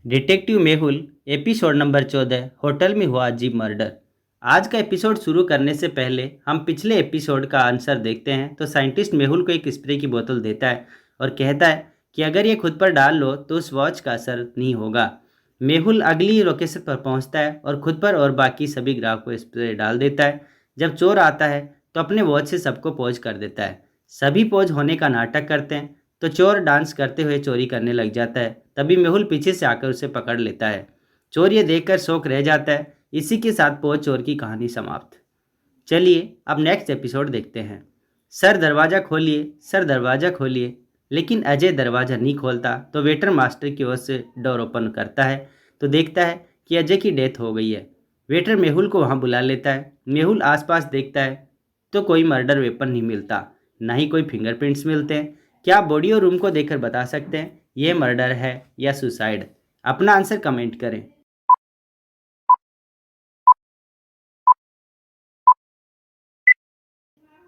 Detective Mehul episode number 14 hotel में हुआ अजीब मर्डर। आज का एपिसोड शुरू करने से पहले हम पिछले एपिसोड का आंसर देखते हैं। तो साइंटिस्ट मेहुल को एक स्प्रे की बोतल देता है और कहता है कि अगर ये खुद पर डाल लो तो उस वॉच का असर नहीं होगा। मेहुल अगली लोकेशन पर पहुंचता है और खुद पर और बाकी सभी ग्राहकों को स्प्रे डाल देता है। जब चोर आता है तो अपने वॉच से सबको पोज कर देता है। सभी पोज होने का नाटक करते हैं तो चोर डांस करते हुए चोरी करने लग जाता है। तभी मेहुल पीछे से आकर उसे पकड़ लेता है। चोर ये देखकर शौक रह जाता है। इसी के साथ पोच चोर की कहानी समाप्त। चलिए अब नेक्स्ट एपिसोड देखते हैं। सर दरवाज़ा खोलिए, सर दरवाज़ा खोलिए। लेकिन अजय दरवाज़ा नहीं खोलता तो वेटर मास्टर की ओर से डोर ओपन करता है तो देखता है कि अजय की डेथ हो गई है। वेटर मेहुल को वहाँ बुला लेता है। मेहुल आसपास देखता है तो कोई मर्डर वेपन नहीं मिलता, ना ही कोई फिंगरप्रिंट्स मिलते हैं। क्या आप बॉडी और रूम को देखकर बता सकते हैं ये मर्डर है या सुसाइड? अपना आंसर कमेंट करें।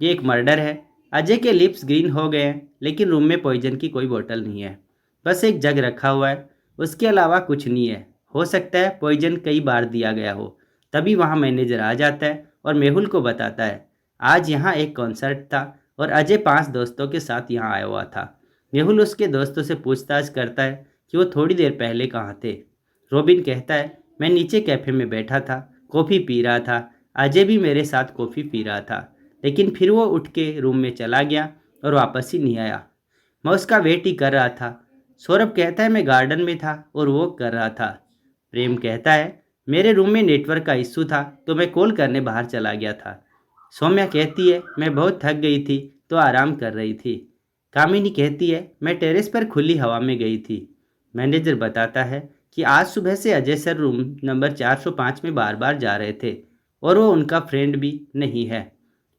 ये एक मर्डर है। अजय के लिप्स ग्रीन हो गए हैं लेकिन रूम में पॉइजन की कोई बोतल नहीं है। बस एक जग रखा हुआ है, उसके अलावा कुछ नहीं है। हो सकता है पॉइजन कई बार दिया गया हो। तभी वहाँ मैनेजर आ जाता है और मेहुल को बताता है आज यहाँ एक कॉन्सर्ट था और अजय 5 दोस्तों के साथ यहाँ आया हुआ था। मेहुल उसके दोस्तों से पूछताछ करता है कि वो थोड़ी देर पहले कहाँ थे। रोबिन कहता है मैं नीचे कैफे में बैठा था, कॉफ़ी पी रहा था। अजय भी मेरे साथ कॉफ़ी पी रहा था, लेकिन फिर वो उठ के रूम में चला गया और वापस ही नहीं आया। मैं उसका वेट ही कर रहा था। सौरभ कहता है मैं गार्डन में था और वो कर रहा था। प्रेम कहता है मेरे रूम में नेटवर्क का इश्यू था तो मैं कॉल करने बाहर चला गया था। सौम्या कहती है मैं बहुत थक गई थी तो आराम कर रही थी। कामिनी कहती है मैं टेरेस पर खुली हवा में गई थी। मैनेजर बताता है कि आज सुबह से अजय सर रूम नंबर 405 में बार बार जा रहे थे और वो उनका फ्रेंड भी नहीं है,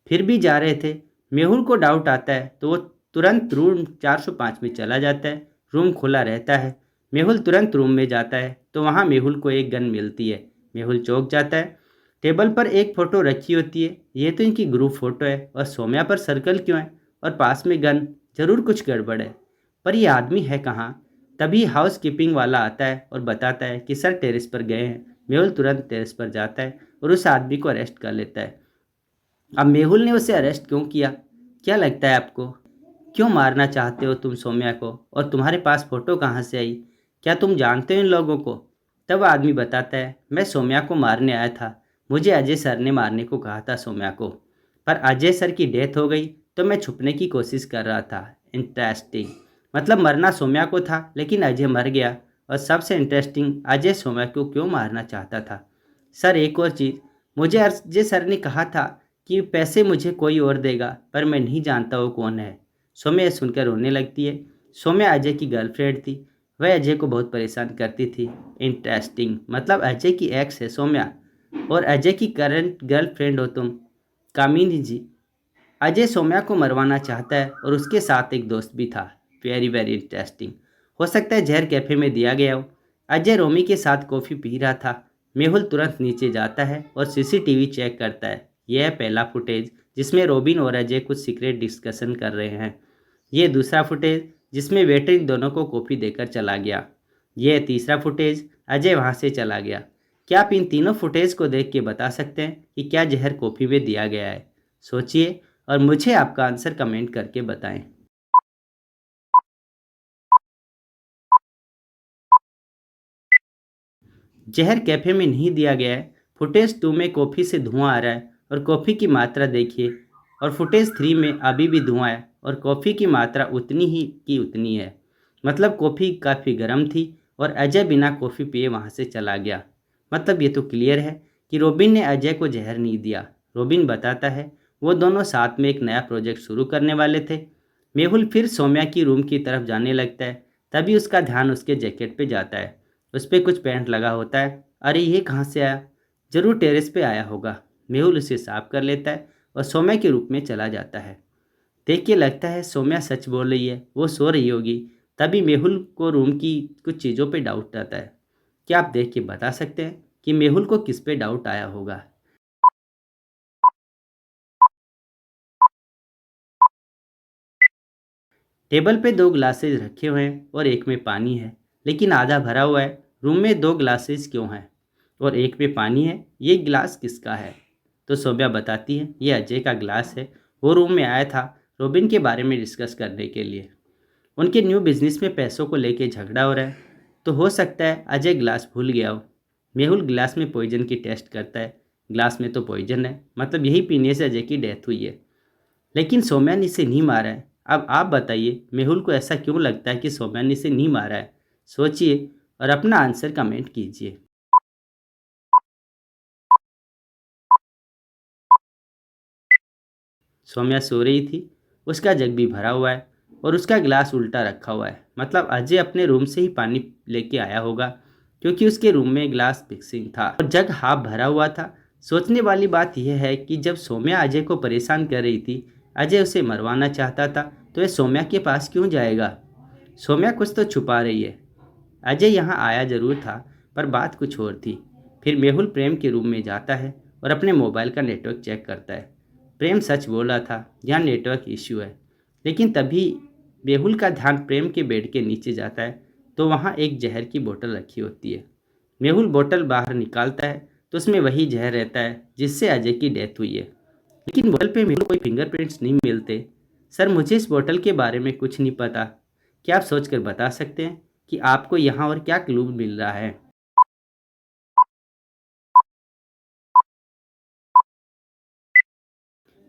फिर भी जा रहे थे। मेहुल को डाउट आता है तो वो तुरंत रूम 405 में चला जाता है। रूम खुला रहता है। मेहुल तुरंत रूम में जाता है तो वहाँ मेहुल को एक गन मिलती है। मेहुल चौंक जाता है। टेबल पर एक फ़ोटो रखी होती है। ये तो इनकी ग्रुप फ़ोटो है और सौम्या पर सर्कल क्यों है और पास में गन? ज़रूर कुछ गड़बड़ है। पर ये आदमी है कहाँ? तभी हाउस कीपिंग वाला आता है और बताता है कि सर टेरेस पर गए हैं। मेहुल तुरंत टेरेस पर जाता है और उस आदमी को अरेस्ट कर लेता है। अब मेहुल ने उसे अरेस्ट क्यों किया? क्या लगता है आपको? क्यों मारना चाहते हो तुम सौम्या को? और तुम्हारे पास फ़ोटो कहाँ से आई? क्या तुम जानते हो इन लोगों को? तब आदमी बताता है मैं सौम्या को मारने आया था। मुझे अजय सर ने मारने को कहा था सौम्या को, पर अजय सर की डेथ हो गई तो मैं छुपने की कोशिश कर रहा था। इंटरेस्टिंग। मतलब मरना सौम्या को था लेकिन अजय मर गया। और सबसे इंटरेस्टिंग, अजय सौम्या को क्यों मारना चाहता था? सर एक और चीज़, मुझे अजय सर ने कहा था कि पैसे मुझे कोई और देगा, पर मैं नहीं जानता वो कौन है। सौम्या सुनकर रोने लगती है। सौम्या अजय की गर्लफ्रेंड थी। वह अजय को बहुत परेशान करती थी। इंटरेस्टिंग। मतलब अजय की एक्स है सौम्या और अजय की करंट गर्लफ्रेंड हो तुम। कामिनी जी, अजय सौम्या को मरवाना चाहता है और उसके साथ एक दोस्त भी था। Very very interesting. हो सकता है जहर कैफे में दिया गया हो। अजय रोमी के साथ कॉफ़ी पी रहा था। मेहुल तुरंत नीचे जाता है और सीसीटीवी चेक करता है। यह है पहला फुटेज जिसमें रोबिन और अजय कुछ सीक्रेट डिस्कशन कर रहे हैं। ये दूसरा फुटेज जिसमें वेटर इन दोनों को कॉफ़ी देकर चला गया। यह तीसरा फुटेज, अजय वहाँ से चला गया। क्या आप इन तीनों फुटेज को देख के बता सकते हैं कि क्या जहर कॉफ़ी में दिया गया है? सोचिए और मुझे आपका आंसर कमेंट करके बताएं। जहर कैफे में नहीं दिया गया है। फुटेज 2 में कॉफ़ी से धुआं आ रहा है और कॉफ़ी की मात्रा देखिए। और फुटेज 3 में अभी भी धुआं है और कॉफ़ी की मात्रा उतनी ही की उतनी है। मतलब कॉफ़ी काफ़ी गर्म थी और अजय बिना कॉफ़ी पिए वहाँ से चला गया। मतलब ये तो क्लियर है कि रोबिन ने अजय को जहर नहीं दिया। रोबिन बताता है वो दोनों साथ में एक नया प्रोजेक्ट शुरू करने वाले थे। मेहुल फिर सौम्या की रूम की तरफ जाने लगता है। तभी उसका ध्यान उसके जैकेट पे जाता है। उस पे कुछ पेंट लगा होता है। अरे ये कहाँ से आया? जरूर टेरेस पे आया होगा। मेहुल उसे साफ कर लेता है और सौम्या के रूप में चला जाता है। देख के लगता है सौम्या सच बोल रही है, वो सो रही होगी। तभी मेहुल को रूम की कुछ चीज़ों पे डाउट आता है। क्या आप देख के बता सकते हैं कि मेहुल को किस पे डाउट आया होगा? टेबल पे 2 ग्लासेस रखे हुए हैं और एक में पानी है, लेकिन आधा भरा हुआ है। रूम में 2 ग्लासेस क्यों हैं और एक में पानी है, ये गिलास किसका है? तो सौम्या बताती है ये अजय का गिलास है, वो रूम में आया था रोबिन के बारे में डिस्कस करने के लिए। उनके न्यू बिजनेस में पैसों को लेके झगड़ा हो रहा है, तो हो सकता है अजय गिलास भूल गया हो। मेहुल गिलास में पॉइजन की टेस्ट करता है, गिलास में तो पॉइजन है, मतलब यही पीने से अजय की डेथ हुई है। लेकिन सौम्या ने इसे नहीं मारा है। अब आप बताइए मेहुल को ऐसा क्यों लगता है कि सौम्या ने इसे नहीं मारा है? सोचिए और अपना आंसर कमेंट कीजिए। सौम्या सो रही थी, उसका जग भी भरा हुआ है और उसका गिलास उल्टा रखा हुआ है, मतलब अजय अपने रूम से ही पानी लेके आया होगा, क्योंकि उसके रूम में गिलास फिक्सिंग था और जग हाफ भरा हुआ था। सोचने वाली बात यह है कि जब सौम्या अजय को परेशान कर रही थी, अजय उसे मरवाना चाहता था, तो ये सौम्या के पास क्यों जाएगा? सौम्या कुछ तो छुपा रही है। अजय यहाँ आया जरूर था, पर बात कुछ और थी। फिर मेहुल प्रेम के रूम में जाता है और अपने मोबाइल का नेटवर्क चेक करता है। प्रेम सच बोला था, यहाँ नेटवर्क इश्यू है। लेकिन तभी मेहुल का ध्यान प्रेम के बेड के नीचे जाता है, तो वहाँ एक जहर की बोतल रखी होती है। मेहुल बोतल बाहर निकालता है तो उसमें वही जहर रहता है जिससे अजय की डेथ हुई है। लेकिन बोतल पे मेहुल कोई फिंगरप्रिंट्स नहीं मिलते। सर, मुझे इस बोतल के बारे में कुछ नहीं पता। क्या आप सोचकर बता सकते हैं कि आपको यहाँ और क्या क्लू मिल रहा है?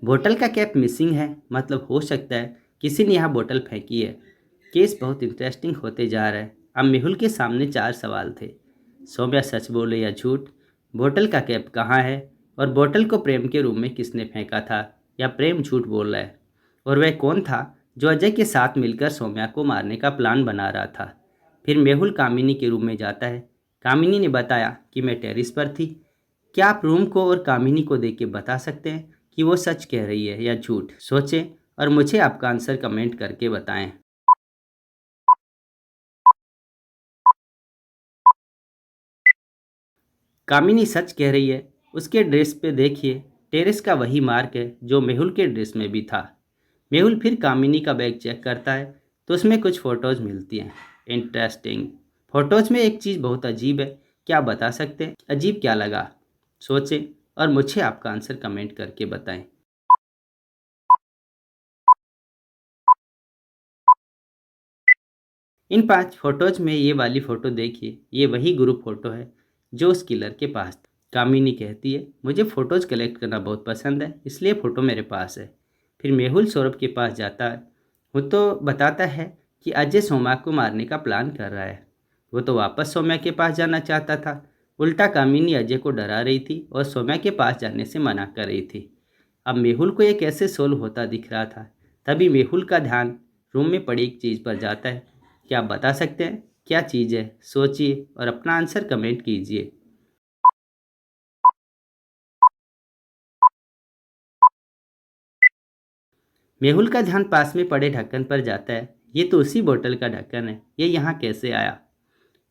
बोतल का कैप मिसिंग है, मतलब हो सकता है किसी ने यहाँ बोतल फेंकी है। केस बहुत इंटरेस्टिंग होते जा रहा है। अब मेहुल के सामने 4 सवाल थे। सौम्या सच बोले या झूठ? बोतल का कैप कहाँ है? और बोतल को प्रेम के रूम में किसने फेंका था? या प्रेम झूठ बोल रहा है? और वह कौन था जो अजय के साथ मिलकर सौम्या को मारने का प्लान बना रहा था? फिर मेहुल कामिनी के रूम में जाता है। कामिनी ने बताया कि मैं टेरिस पर थी। क्या आप रूम को और कामिनी को देख के बता सकते हैं कि वो सच कह रही है या झूठ? सोचें और मुझे आपका आंसर कमेंट करके बताएं। कामिनी सच कह रही है। उसके ड्रेस पे देखिए, टेरिस का वही मार्क है जो मेहुल के ड्रेस में भी था। मेहुल फिर कामिनी का बैग चेक करता है तो उसमें कुछ फ़ोटोज़ मिलती हैं। इंटरेस्टिंग। फ़ोटोज़ में एक चीज़ बहुत अजीब है। क्या आप बता सकते हैं अजीब क्या लगा? सोचें और मुझे आपका आंसर कमेंट करके बताएं। इन 5 फोटोज में ये वाली फ़ोटो देखिए, ये वही ग्रुप फ़ोटो है जो उस किलर के पास थी। कामिनी कहती है मुझे फ़ोटोज़ कलेक्ट करना बहुत पसंद है, इसलिए फ़ोटो मेरे पास है। फिर मेहुल सौरभ के पास जाता है। वो तो बताता है कि अजय सोमा को मारने का प्लान कर रहा है। वो तो वापस सौम्या के पास जाना चाहता था। उल्टा कामिनी अजय को डरा रही थी और सौम्या के पास जाने से मना कर रही थी। अब मेहुल को ये कैसे सोल्व होता दिख रहा था। तभी मेहुल का ध्यान रूम में पड़ी एक चीज़ पर जाता है। क्या आप बता सकते हैं क्या चीज़ है? सोचिए और अपना आंसर कमेंट कीजिए। मेहुल का ध्यान पास में पड़े ढक्कन पर जाता है। ये तो उसी बोतल का ढक्कन है, ये यहाँ कैसे आया?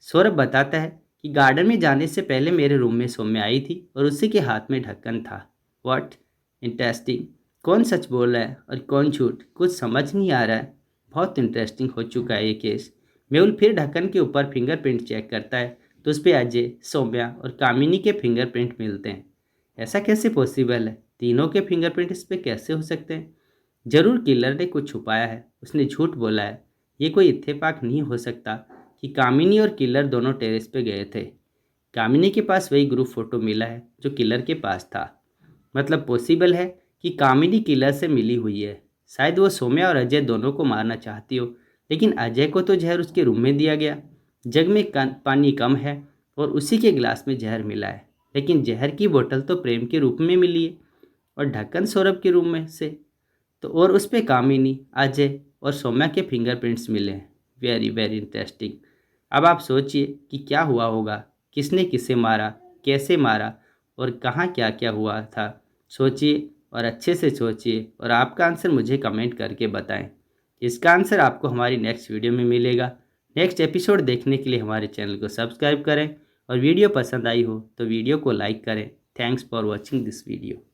सौरभ बताता है कि गार्डन में जाने से पहले मेरे रूम में सौम्या आई थी और उसी के हाथ में ढक्कन था। व्हाट? इंटरेस्टिंग। कौन सच बोल रहा है और कौन झूठ, कुछ समझ नहीं आ रहा है। बहुत इंटरेस्टिंग हो चुका है ये केस। मेहुल फिर ढक्कन के ऊपर फिंगरप्रिंट चेक करता है तो उस पर अजय, सौम्या और कामिनी के फिंगरप्रिंट मिलते हैं। ऐसा कैसे पॉसिबल है? तीनों के फिंगरप्रिंट इस पर कैसे हो सकते हैं? जरूर किलर ने कुछ छुपाया है, उसने झूठ बोला है। ये कोई इत्तेफाक नहीं हो सकता कि कामिनी और किलर दोनों टेरेस पे गए थे। कामिनी के पास वही ग्रुप फोटो मिला है जो किलर के पास था। मतलब पॉसिबल है कि कामिनी किलर से मिली हुई है। शायद वो सौम्या और अजय दोनों को मारना चाहती हो, लेकिन अजय को तो जहर उसके रूम में दिया गया। जग में पानी कम है और उसी के गिलास में जहर मिला है, लेकिन जहर की बोतल तो प्रेम के रूप में मिली है और ढक्कन सौरभ के रूम में से। तो और उस पे कामिनी, अजय और सौम्या के फिंगरप्रिंट्स मिले हैं। Very very interesting. अब आप सोचिए कि क्या हुआ होगा, किसने किसे मारा, कैसे मारा और कहाँ क्या क्या हुआ था। सोचिए और अच्छे से सोचिए और आपका आंसर मुझे कमेंट करके बताएं। इसका आंसर आपको हमारी नेक्स्ट वीडियो में मिलेगा। नेक्स्ट एपिसोड देखने के लिए हमारे चैनल को सब्सक्राइब करें और वीडियो पसंद आई हो तो वीडियो को लाइक करें। Thanks for watching this video.